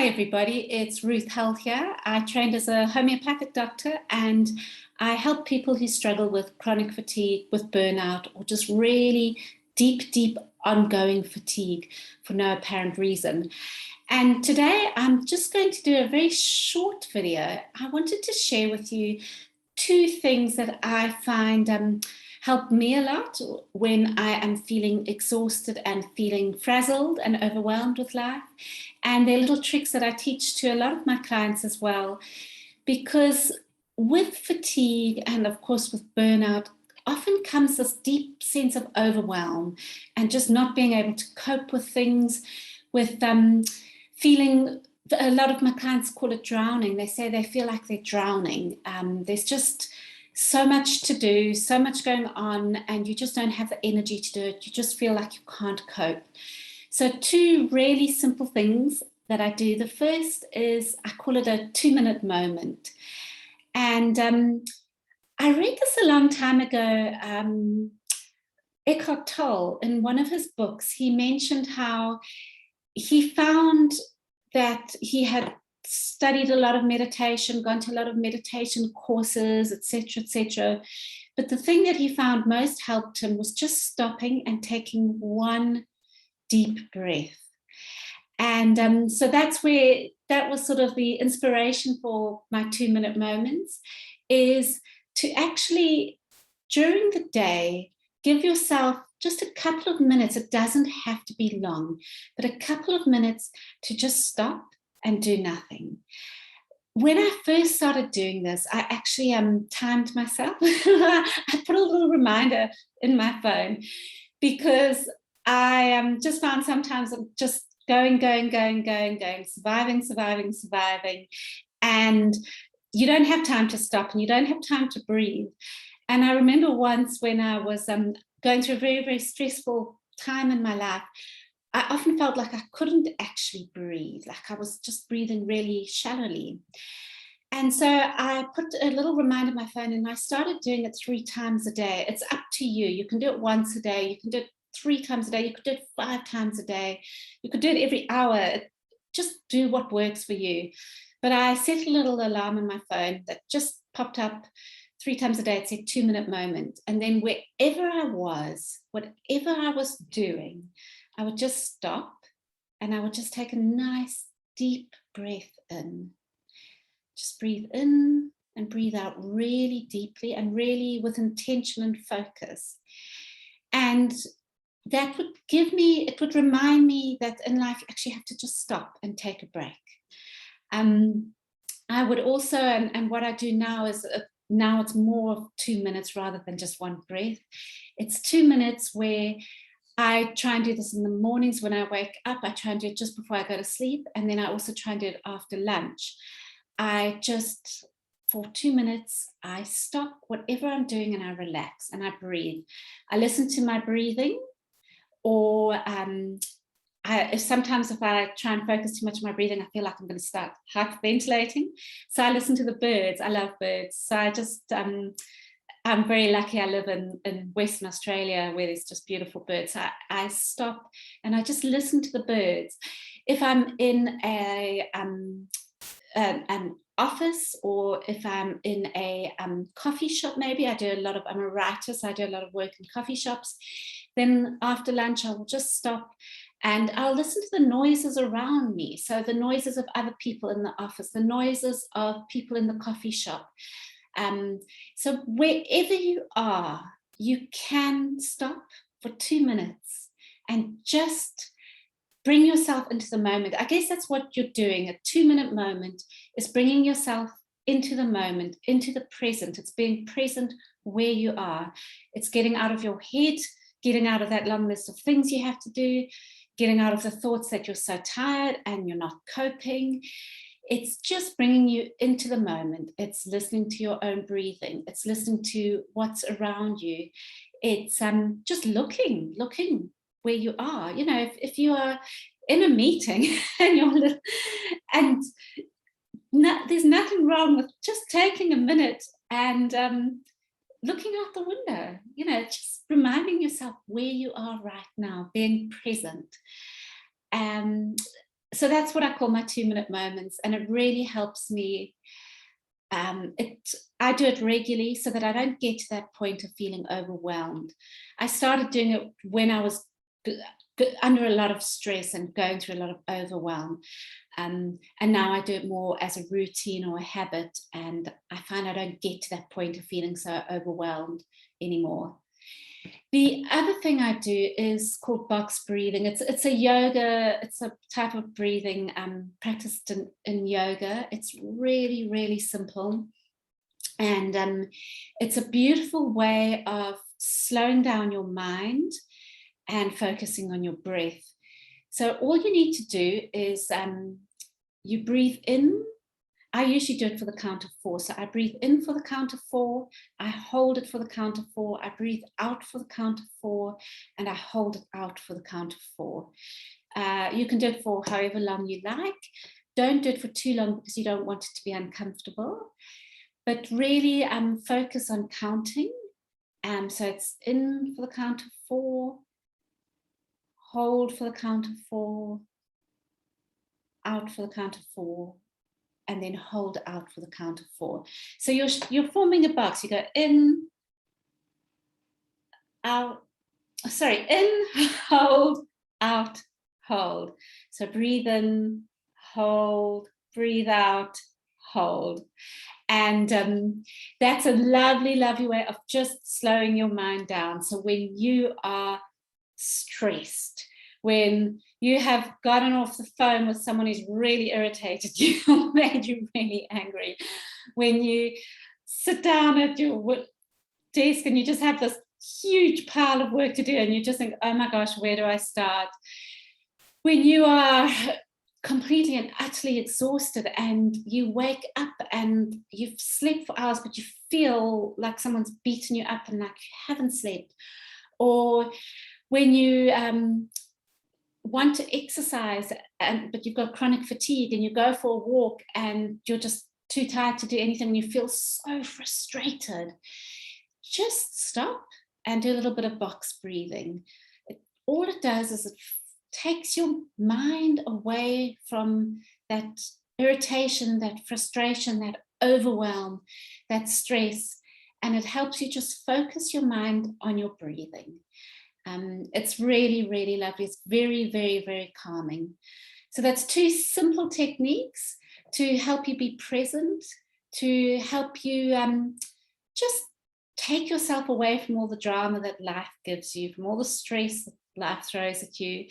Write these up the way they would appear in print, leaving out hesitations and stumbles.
Hi everybody, it's Ruth Hull here. I trained as a homeopathic doctor and I help people who struggle with chronic fatigue, with burnout, or just really deep ongoing fatigue for no apparent reason. And today I'm just going to do a very short video. I wanted to share with you two things that I find help me a lot when I am feeling exhausted and feeling frazzled and overwhelmed with life. And they're little tricks that I teach to a lot of my clients as well, because with fatigue and of course with burnout often comes this deep sense of overwhelm and just not being able to cope with things, with feeling. A lot of my clients call it drowning. They say they feel like they're drowning. There's just so much to do, so much going on, and you just don't have the energy to do it. You just feel like you can't cope. So two really simple things that I do. The first is I call it a 2-minute moment. And I read this a long time ago. Eckhart Tolle, in one of his books, he mentioned how he found that he had studied a lot of meditation, gone to a lot of meditation courses, etc. But the thing that he found most helped him was just stopping and taking one deep breath. And so that was sort of the inspiration for my 2-minute moments, is to actually, during the day, give yourself just a couple of minutes. It doesn't have to be long, but a couple of minutes to just stop and do nothing. When I first started doing this, I actually timed myself. I put a little reminder in my phone because I just found sometimes I'm just going, surviving. And you don't have time to stop and you don't have time to breathe. And I remember once when I was going through a very stressful time in my life, I often felt like I couldn't actually breathe, like I was just breathing really shallowly. And so I put a little reminder on my phone and I started doing it 3 times a day. It's up to you. You can do it once a day. You can do it 3 times a day. You could do it 5 times a day. You could do it every hour. Just do what works for you. But I set a little alarm on my phone that just popped up 3 times a day. It said 2-minute moment. And then wherever I was, whatever I was doing, I would just stop and I would just take a nice deep breath in. Just breathe in and breathe out really deeply and really with intention and focus. And that would it would remind me that in life you actually have to just stop and take a break. I would also, and what I do now is, now it's more of 2 minutes rather than just one breath. It's 2 minutes where I try and do this in the mornings when I wake up. I try and do it just before I go to sleep. And then I also try and do it after lunch. I just, for 2 minutes, I stop whatever I'm doing and I relax and I breathe. I listen to my breathing, or sometimes if I try and focus too much on my breathing, I feel like I'm going to start hyperventilating. So I listen to the birds. I love birds. So I just, I'm very lucky. I live in Western Australia where there's just beautiful birds. So I stop and I just listen to the birds. If I'm in an office, or if I'm in a coffee shop, maybe I'm a writer, so I do a lot of work in coffee shops. Then after lunch, I will just stop and I'll listen to the noises around me. So the noises of other people in the office, the noises of people in the coffee shop. So wherever you are, you can stop for 2 minutes and just bring yourself into the moment. I guess that's what you're doing. A 2-minute moment is bringing yourself into the moment, into the present. It's being present where you are. It's getting out of your head, getting out of that long list of things you have to do, getting out of the thoughts that you're so tired and you're not coping. It's just bringing you into the moment. It's listening to your own breathing. It's listening to what's around you. It's just looking where you are. You know, if you are in a meeting and there's nothing wrong with just taking a minute and looking out the window, you know, just reminding yourself where you are right now, being present. So that's what I call my 2-minute moments, and it really helps me. I do it regularly so that I don't get to that point of feeling overwhelmed. I started doing it when I was under a lot of stress and going through a lot of overwhelm. And now I do it more as a routine or a habit, and I find I don't get to that point of feeling so overwhelmed anymore. The other thing I do is called box breathing. It's a yoga, it's a type of breathing practiced in yoga. It's really, really simple. And it's a beautiful way of slowing down your mind and focusing on your breath. So all you need to do is you breathe in. I usually do it for the count of 4. So I breathe in for the count of 4, I hold it for the count of 4, I breathe out for the count of 4, and I hold it out for the count of 4. You can do it for however long you like. Don't do it for too long because you don't want it to be uncomfortable. But really focus on counting. So it's in for the count of 4, hold for the count of 4, out for the count of 4, and then hold out for the count of 4. So you're forming a box. You go in, out, in, hold, out, hold. So breathe in, hold, breathe out, hold. And that's a lovely, lovely way of just slowing your mind down. So when you are stressed, when you have gotten off the phone with someone who's really irritated you or made you really angry, when you sit down at your desk and you just have this huge pile of work to do and you just think, oh my gosh, where do I start? When you are completely and utterly exhausted and you wake up and you've slept for hours but you feel like someone's beaten you up and like you haven't slept, or when you want to exercise but you've got chronic fatigue and you go for a walk and you're just too tired to do anything and you feel so frustrated, just stop and do a little bit of box breathing. All it does is it takes your mind away from that irritation, that frustration, that overwhelm, that stress, and it helps you just focus your mind on your breathing. It's really, really lovely. It's very, very, very calming. So that's 2 simple techniques to help you be present, to help you just take yourself away from all the drama that life gives you, from all the stress that life throws at you.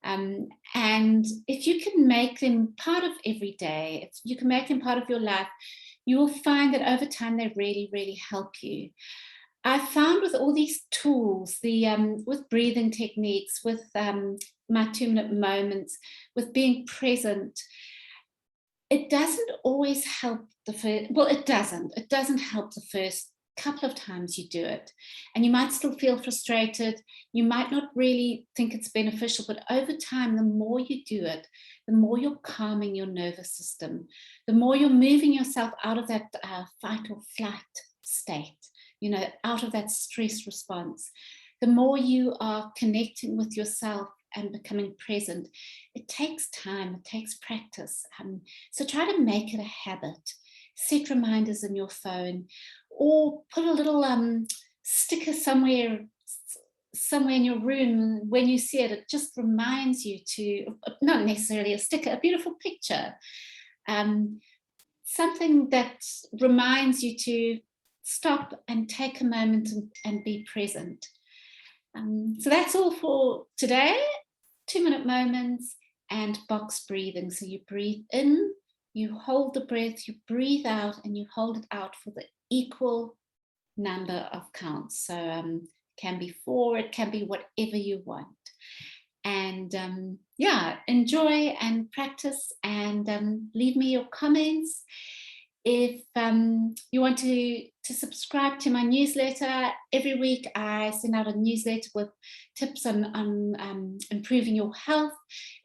And if you can make them part of every day, if you can make them part of your life, you will find that over time they really, really help you. I found with all these tools, with breathing techniques, with my 2-minute moments, with being present, it doesn't always help the first, well, it doesn't help the first couple of times you do it. And you might still feel frustrated. You might not really think it's beneficial, but over time, the more you do it, the more you're calming your nervous system, the more you're moving yourself out of that fight or flight state, out of that stress response, the more you are connecting with yourself and becoming present. It takes time, it takes practice. So try to make it a habit. Set reminders in your phone, or put a little sticker somewhere in your room. When you see it, it just reminds you to, not necessarily a sticker, a beautiful picture, something that reminds you to stop and take a moment and be present. So that's all for today. 2-minute moments and box breathing. So you breathe in, you hold the breath, you breathe out, and you hold it out for the equal number of counts. So it can be 4, it can be whatever you want. And enjoy and practice, and leave me your comments. If you want to subscribe to my newsletter, every week I send out a newsletter with tips on improving your health.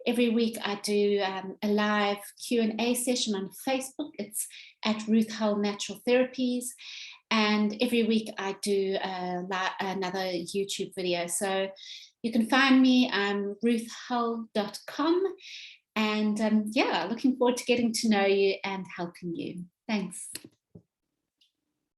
Every week I do a live Q&A session on Facebook. It's at Ruth Hull Natural Therapies. And every week I do another YouTube video. So you can find me on ruthhull.com. And yeah, looking forward to getting to know you and helping you. Thanks.